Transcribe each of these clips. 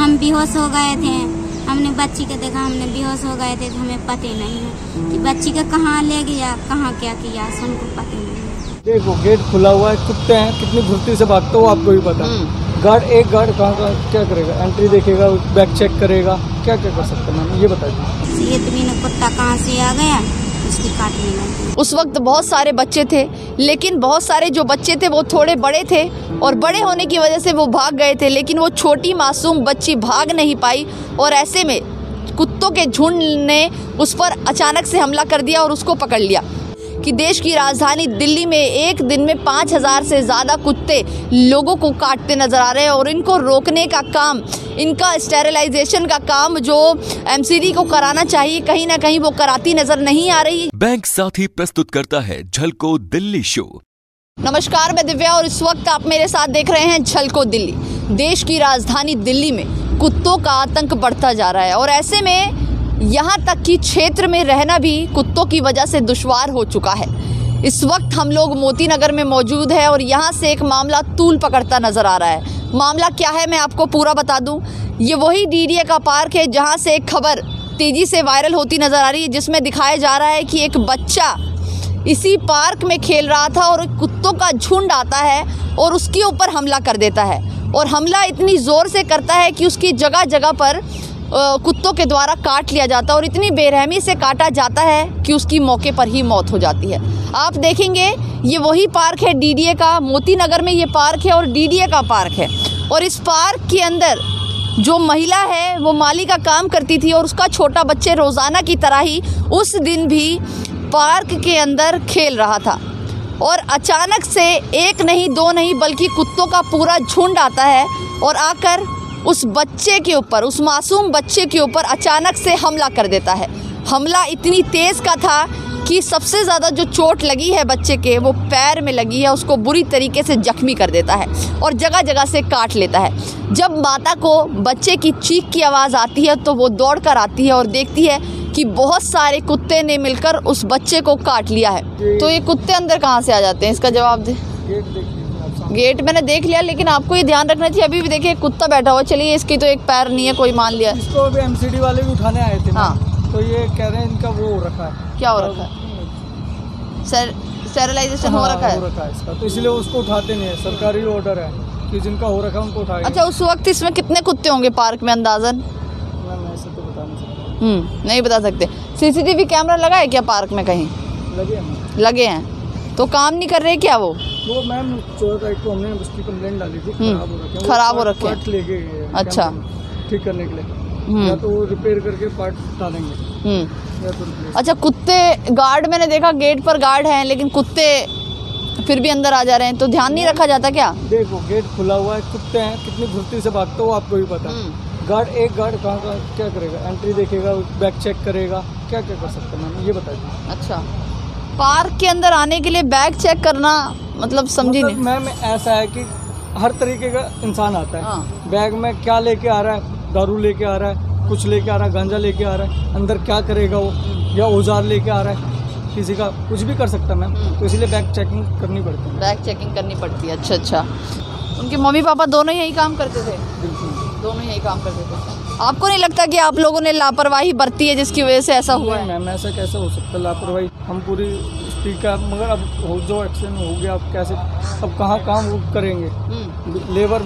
हम बेहोश हो गए थे। हमने बच्ची को देखा, हमने बेहोश हो गए थे, तो हमें पता नहीं है कि बच्ची को कहाँ ले गया, कहाँ क्या किया, हमको पता नहीं है। देखो गेट खुला हुआ है, कुत्ते हैं, कितनी फुर्ती से भागते हो आपको भी पता है। गार्ड कहाँ क्या करेगा, एंट्री देखेगा, बैग चेक करेगा, क्या क्या कर सकता है मैम, ये बता दीजिए। ये तो कुत्ता कहाँ से आ गया, उसकी काटने लगी। उस वक्त बहुत सारे बच्चे थे, लेकिन बहुत सारे जो बच्चे थे वो थोड़े बड़े थे और बड़े होने की वजह से वो भाग गए थे, लेकिन वो छोटी मासूम बच्ची भाग नहीं पाई और ऐसे में कुत्तों के झुंड ने उस पर अचानक से हमला कर दिया और उसको पकड़ लिया। कि देश की राजधानी दिल्ली में एक दिन में 5000 से ज़्यादा कुत्ते लोगों को काटते नजर आ रहे हैं और इनको रोकने का काम, इनका स्टेरिलाइजेशन का काम जो एमसीडी को कराना चाहिए, कहीं ना कहीं वो कराती नजर नहीं आ रही। बैंक साथी प्रस्तुत करता है झलको दिल्ली शो। नमस्कार, मैं दिव्या और इस वक्त आप मेरे साथ देख रहे हैं झलको दिल्ली। देश की राजधानी दिल्ली में कुत्तों का आतंक बढ़ता जा रहा है और ऐसे में यहाँ तक कि क्षेत्र में रहना भी कुत्तों की वजह से दुश्वार हो चुका है। इस वक्त हम लोग मोती नगर में मौजूद है और यहाँ से एक मामला तूल पकड़ता नजर आ रहा है। मामला क्या है मैं आपको पूरा बता दूं। ये वही डीडीए का पार्क है जहाँ से एक खबर तेजी से वायरल होती नजर आ रही है, जिसमें दिखाया जा रहा है कि एक बच्चा इसी पार्क में खेल रहा था और कुत्तों का झुंड आता है और उसके ऊपर हमला कर देता है और हमला इतनी ज़ोर से करता है कि उसकी जगह जगह पर कुत्तों के द्वारा काट लिया जाता है और इतनी बेरहमी से काटा जाता है कि उसकी मौके पर ही मौत हो जाती है। आप देखेंगे ये वही पार्क है डीडीए का, मोती नगर में ये पार्क है और डीडीए का पार्क है और इस पार्क के अंदर जो महिला है वो माली का काम करती थी और उसका छोटा बच्चे रोज़ाना की तरह ही उस दिन भी पार्क के अंदर खेल रहा था और अचानक से एक नहीं दो नहीं बल्कि कुत्तों का पूरा झुंड आता है और आकर उस बच्चे के ऊपर, उस मासूम बच्चे के ऊपर अचानक से हमला कर देता है। हमला इतनी तेज़ का था कि सबसे ज़्यादा जो चोट लगी है बच्चे के वो पैर में लगी है, उसको बुरी तरीके से जख्मी कर देता है और जगह जगह से काट लेता है। जब माता को बच्चे की चीख की आवाज़ आती है तो वो दौड़ कर आती है और देखती है कि बहुत सारे कुत्ते ने मिलकर उस बच्चे को काट लिया है। तो ये कुत्ते अंदर कहाँ से आ जाते हैं, इसका जवाब दे। गेट मैंने देख लिया, लेकिन आपको ये ध्यान रखना चाहिए, अभी भी देखिए कुत्ता बैठा हुआ। चलिए, इसकी तो एक पैर नहीं है, कोई मान लिया। इसको अभी एमसीडी वाले भी उठाने आए थे। हाँ, तो ये कह रहे हैं इनका वो हो रखा है। क्या हो रखा है? स्टेरिलाइजेशन हो रखा है इसका, तो इसलिए उसको उठाते नहीं है। सरकारी ऑर्डर है कि जिनका हो रखा है उनको उठाएंगे। अच्छा, उस वक्त इसमें कितने कुत्ते होंगे पार्क में अंदाजन? मैं ऐसे तो बता नहीं सकता। नहीं बता सकते। सीसीटीवी कैमरा लगा है क्या पार्क में कहीं? लगे हैं तो काम नहीं कर रहे क्या वो मैम 14 तारीख को हमने उसकी कंप्लेंट डाली थी, खराब हो रखे पार्ट लेके गए। अच्छा, ठीक करने के लिए या तो रिपेयर करके पार्ट डालेंगे या तो। अच्छा, कुत्ते गार्ड मैंने देखा, गेट पर गार्ड हैं, लेकिन कुत्ते फिर भी अंदर आ जा रहे हैं, तो ध्यान नहीं रखा जाता क्या? देखो गेट खुला हुआ है, कुत्ते हैं, कितनी फुर्ती से भागते हो आपको भी पता है। गार्ड कहाँ क्या करेगा, एंट्री देखेगा, बैग चेक करेगा, क्या क्या कर सकते हैं मैम, ये बता दीजिए। अच्छा, पार्क के अंदर आने के लिए बैग चेक करना मतलब समझी नहीं मैम। ऐसा है कि हर तरीके का इंसान आता है। बैग में क्या लेके आ रहा है, दारू लेके आ रहा है, कुछ लेके आ रहा है, गांजा लेके आ रहा है, अंदर क्या करेगा वो, या औजार लेके आ रहा है, किसी का कुछ भी कर सकता है मैम। तो इसलिए बैग चेकिंग करनी पड़ती है। बैग चेकिंग करनी पड़ती है। अच्छा, उनके मम्मी पापा दोनों यही काम करते थे? दोनों यही काम करते थे। आपको नहीं लगता कि आप लोगों ने लापरवाही बरती है जिसकी वजह से ऐसा हुआ है? मैम ऐसा कैसे हो सकता है लापरवाही, हम पूरी ठीक है, मगर अब जो एक्सीडेंट हो गया अब कैसे, अब कहाँ काम वो करेंगे। लेबर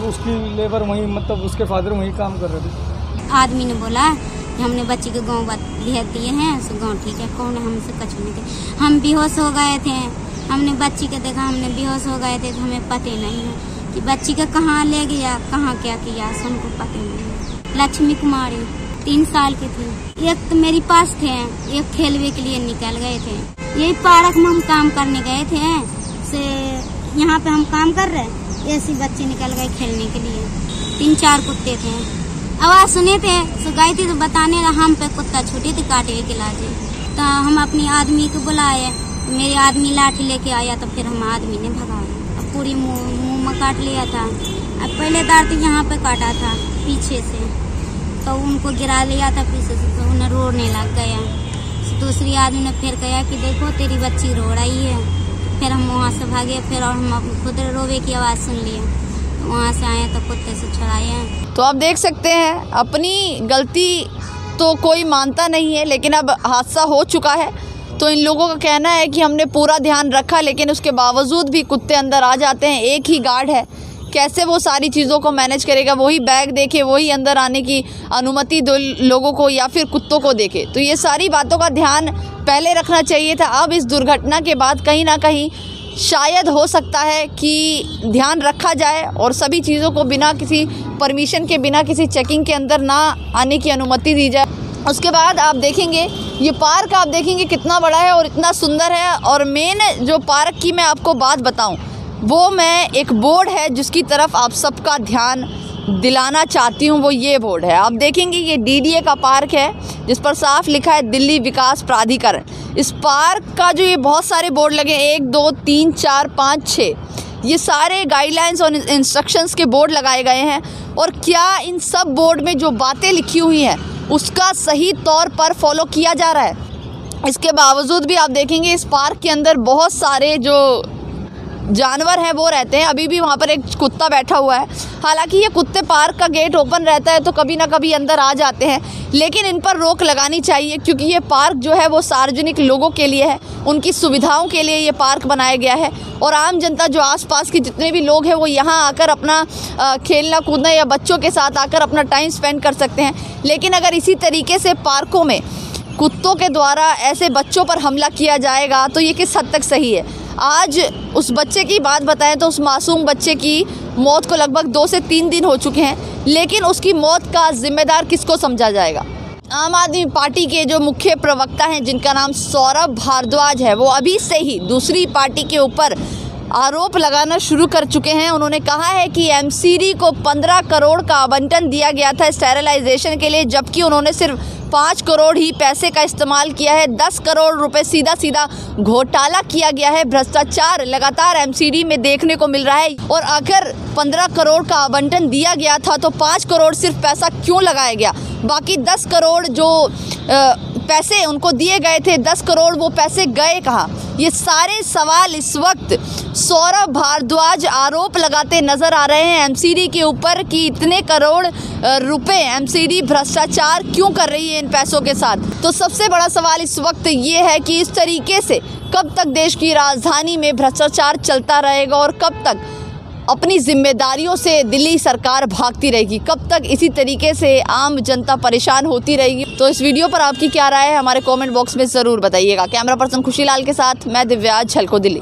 लेबर वहीं, मतलब उसके फादर वहीं काम कर रहे थे। आदमी ने बोला हमने बच्ची के गाँव भेज दिए हैं, सो गाँव ठीक है, कौन है हमसे कछ नहीं थे। हम बेहोश हो गए थे, हमने बच्ची को देखा, हमने बेहोश हो गए थे, तो हमें पता नहीं है कि बच्ची को कहाँ ले गया, कहाँ क्या किया, हमको पता नहीं है। लक्ष्मी कुमारी 3 साल की थी। एक तो मेरी पास थे, एक खेलने के लिए निकल गए थे। यही पार्क में हम काम करने गए थे, से यहाँ पे हम काम कर रहे, ऐसी बच्चे निकल गए खेलने के लिए। 3-4 कुत्ते थे, आवाज सुने थे तो गए थे तो बताने हम पे कुत्ता छूटे थे काटे के लाजे। तो हम अपनी आदमी को बुलाए, मेरे आदमी लाठी लेके आया, तो फिर हम आदमी ने भगाया। अब पूरी मुँह में काट लिया था। अब पहले दार तो यहाँ पे काटा था पीछे से, तो उनको गिरा लिया था पीछे से, तो उन्हें रोने लग गया। तो दूसरी आदमी ने फिर कहा कि देखो तेरी बच्ची रो रही है। फिर हम वहाँ से भागे, फिर और हम खुद रोवे की आवाज़ सुन लिए। वहाँ से आए तो कुत्ते से छुड़ाए हैं। तो आप देख सकते हैं अपनी गलती तो कोई मानता नहीं है, लेकिन अब हादसा हो चुका है तो इन लोगों का कहना है कि हमने पूरा ध्यान रखा, लेकिन उसके बावजूद भी कुत्ते अंदर आ जाते हैं। एक ही गार्ड है, कैसे वो सारी चीज़ों को मैनेज करेगा? वही बैग देखे, वही अंदर आने की अनुमति दो लोगों को या फिर कुत्तों को देखे। तो ये सारी बातों का ध्यान पहले रखना चाहिए था। अब इस दुर्घटना के बाद कहीं ना कहीं शायद हो सकता है कि ध्यान रखा जाए और सभी चीज़ों को बिना किसी परमिशन के, बिना किसी चेकिंग के अंदर ना आने की अनुमति दी जाए। उसके बाद आप देखेंगे ये पार्क, आप देखेंगे कितना बड़ा है और इतना सुंदर है। और मेन जो पार्क की मैं आपको बात बताऊं, वो मैं एक बोर्ड है जिसकी तरफ आप सबका ध्यान दिलाना चाहती हूँ, वो ये बोर्ड है। आप देखेंगे ये DDA का पार्क है जिस पर साफ लिखा है दिल्ली विकास प्राधिकरण। इस पार्क का जो ये बहुत सारे बोर्ड लगे, 1 2 3 4 5 6, ये सारे गाइडलाइंस और इंस्ट्रक्शंस के बोर्ड लगाए गए हैं। और क्या इन सब बोर्ड में जो बातें लिखी हुई हैं उसका सही तौर पर फॉलो किया जा रहा है? इसके बावजूद भी आप देखेंगे इस पार्क के अंदर बहुत सारे जो जानवर हैं वो रहते हैं। अभी भी वहाँ पर एक कुत्ता बैठा हुआ है। हालांकि ये कुत्ते, पार्क का गेट ओपन रहता है तो कभी ना कभी अंदर आ जाते हैं, लेकिन इन पर रोक लगानी चाहिए क्योंकि ये पार्क जो है वो सार्वजनिक लोगों के लिए है, उनकी सुविधाओं के लिए ये पार्क बनाया गया है। और आम जनता जो आसपास के जितने भी लोग हैं वो यहाँ आकर अपना खेलना कूदना या बच्चों के साथ आकर अपना टाइम स्पेंड कर सकते हैं। लेकिन अगर इसी तरीके से पार्कों में कुत्तों के द्वारा ऐसे बच्चों पर हमला किया जाएगा तो ये किस हद तक सही है? आज उस बच्चे की बात बताएं तो उस मासूम बच्चे की मौत को लगभग 2 से 3 दिन हो चुके हैं, लेकिन उसकी मौत का जिम्मेदार किसको समझा जाएगा? आम आदमी पार्टी के जो मुख्य प्रवक्ता हैं जिनका नाम सौरभ भारद्वाज है, वो अभी से ही दूसरी पार्टी के ऊपर आरोप लगाना शुरू कर चुके हैं। उन्होंने कहा है कि MCD को 15 करोड़ का आवंटन दिया गया था स्टेरिलाइजेशन के लिए, जबकि उन्होंने सिर्फ 5 करोड़ ही पैसे का इस्तेमाल किया है। 10 करोड़ रुपए सीधा सीधा घोटाला किया गया है। भ्रष्टाचार लगातार MCD में देखने को मिल रहा है। और अगर 15 करोड़ का आवंटन दिया गया था तो 5 करोड़ सिर्फ पैसा क्यों लगाया गया? बाकी 10 करोड़ जो पैसे उनको दिए गए थे, 10 करोड़ वो पैसे गए कहाँ? ये सारे सवाल इस वक्त सौरभ भारद्वाज आरोप लगाते नजर आ रहे हैं MCD के ऊपर कि इतने करोड़ रुपए MCD भ्रष्टाचार क्यों कर रही है इन पैसों के साथ। तो सबसे बड़ा सवाल इस वक्त ये है कि इस तरीके से कब तक देश की राजधानी में भ्रष्टाचार चलता रहेगा और कब तक अपनी जिम्मेदारियों से दिल्ली सरकार भागती रहेगी? कब तक इसी तरीके से आम जनता परेशान होती रहेगी? तो इस वीडियो पर आपकी क्या राय है हमारे कमेंट बॉक्स में ज़रूर बताइएगा। कैमरा पर्सन खुशीलाल के साथ मैं दिव्या, झलको दिल्ली।